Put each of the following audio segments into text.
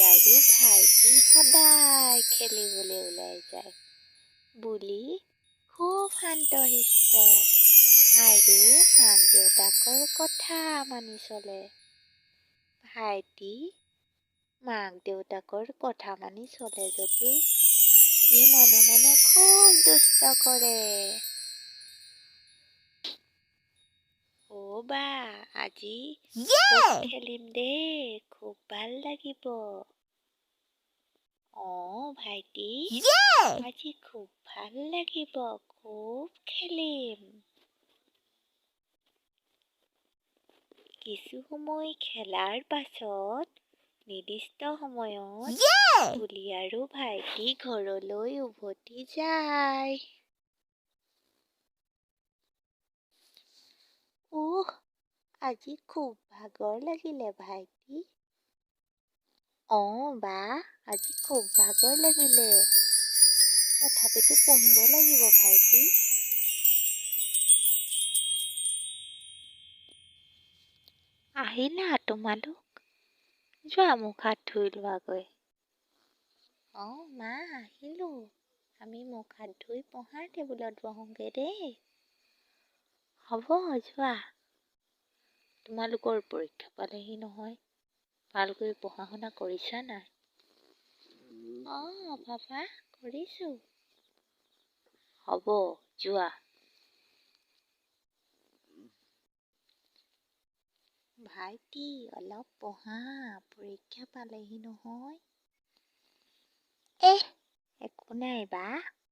আৰু ভাইটি সদায় খেলিবলৈ ওলাই যায়। বুলি খুব শান্তশিষ্ট আৰু মাক দেউতাকৰ কথা মানি চলে। ভাইটি মাক দেউতাকৰ কথা মানি চলে যদিও সি মনে মনে খুব দুষ্ট কৰে। অ' বা আজি খুব খেলিম দেই, খুব ভাল লাগিব। ভাইটি আজি খুব ভাল লাগিব, খুব খেলিম। কিছু সময় খেলাৰ পাছত নিৰ্দিষ্ট সময়ত বুলি আৰু ভাইটি ঘৰলৈ উভতি যায়। আজি খুব ভাগৰ লাগিলে ভাইটি। বা আজি খুব ভাগৰ লাগিলে, তথাপিতো পঢ়িব লাগিব ভাইটি। আহিলা তোমালোক? যোৱা মুখ হাত ধুই লোৱাগৈ। মা আহিলো। আমি মুখ হাত ধুই পঢ়াৰ টেবুলত বহোঁগে দেই। হ'ব যোৱা। তোমালোকৰ পৰীক্ষা পালেহি নহয়, ভালকৈ পঢ়া শুনা কৰিছা নাই? পাপা কৰিছো। হ'ব যোৱা। ভাইটি অলপ পঢ়া, পৰীক্ষা পালেহি নহয়। একো নাই বা,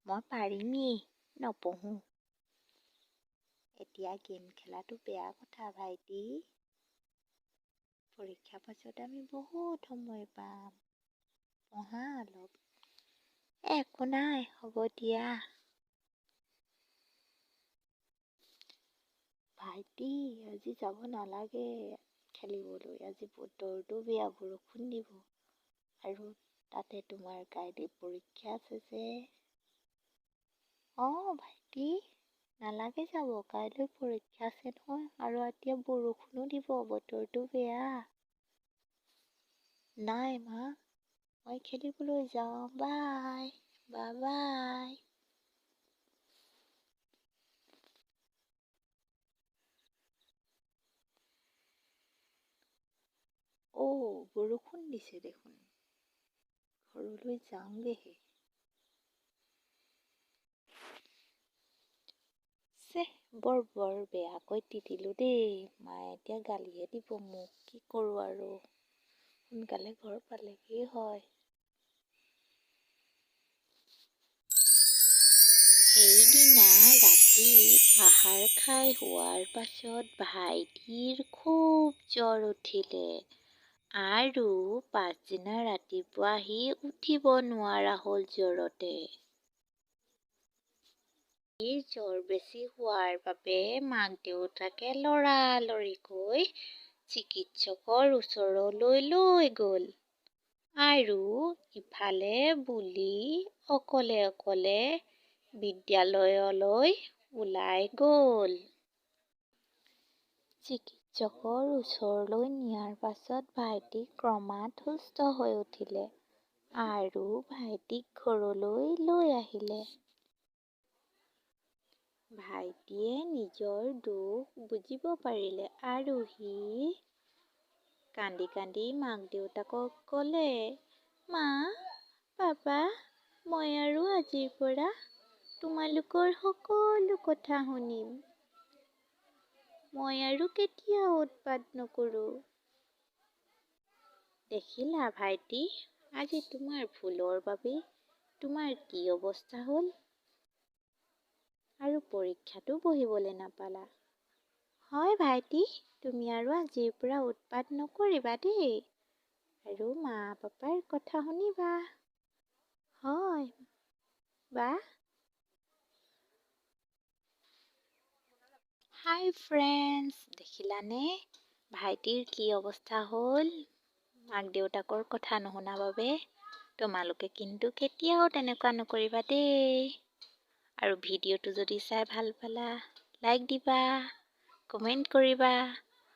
মই পাৰিমেই, নপঢ়ো। এতিয়া গেম খেলাটো বেয়া কথা ভাইটি। পৰীক্ষাৰ পাছত আমি বহুত সময় পাম, পঢ়া অলপ। একো নাই, হ'ব দিয়া। ভাইটি আজি যাব নালাগে খেলিবলৈ, আজি বতৰটো বেয়া, বৰষুণ দিব। আৰু তাতে তোমাৰ কাইলৈ পৰীক্ষা আছে যে। ভাইটি নালাগে যাব, কাইলৈ পৰীক্ষা আছে নহয়, আৰু এতিয়া বৰষুণো দিব, বতৰটো বেয়া। নাই মা, মই খেলিবলৈ যাওঁ, বাই বাই। বৰষুণ দিছে দেখোন, ঘৰলৈ যাওঁগেহে। বৰ বেয়াকৈ তিতিলো দেই, মায়ে এতিয়া গালিহে দিব মোক, কি কৰোঁ আৰু। সোনকালে ঘৰ পালেগেই হয়। সেইদিনা ৰাতি আহাৰ খাই হোৱাৰ পাছত ভাইটিৰ খুব জ্বৰ উঠিলে আৰু পাছদিনা ৰাতিপুৱা সি উঠিব নোৱাৰা হ'ল জ্বৰতে। জ্বৰ বেছি হোৱাৰ বাবে মাক দেউতাকে লৰালৰিকৈ চিকিৎসকৰ ওচৰলৈ লৈ গ'ল আৰু ইফালে বুলি অকলে বিদ্যালয়লৈ ওলাই গ'ল। চিকিৎসকৰ ওচৰলৈ নিয়াৰ পাছত ভাইটি ক্ৰমাৎ সুস্থ হৈ উঠিলে আৰু ভাইটিক ঘৰলৈ লৈ আহিলে। ভাইটিয়ে নিজৰ দুখ বুজিব পাৰিলে আৰু সি কান্দি কান্দি মাক দেউতাকক ক'লে, মা, পাপা, মই আৰু আজিৰ পৰা তোমালোকৰ সকলো কথা শুনিম। মই আৰু কেতিয়াও উৎপাত নকৰোঁ। দেখিলা ভাইটি, আজি তোমাৰ ভুলৰ বাবে তোমাৰ কি অৱস্থা হ'ল? আৰু পৰীক্ষাটো বহিবলৈ নাপালা। হয় ভাইটি, তুমি আৰু আজিৰ পৰা উৎপাত নকৰিবা দেই, আৰু মা পাপাৰ কথা শুনিবা। হয় বা। হাই ফ্ৰেণ্ডছ, দেখিলানে ভাইটিৰ কি অৱস্থা হ'ল মাক দেউতাকৰ কথা নুশুনাৰ বাবে? তোমালোকে কিন্তু কেতিয়াও তেনেকুৱা নকৰিবা দেই। আৰু ভিডিঅ'টো যদি চাই ভাল পালা, লাইক দিবা, কমেণ্ট কৰিবা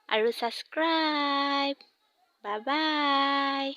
আৰু ছাবস্ক্ৰাইব। Bye bye.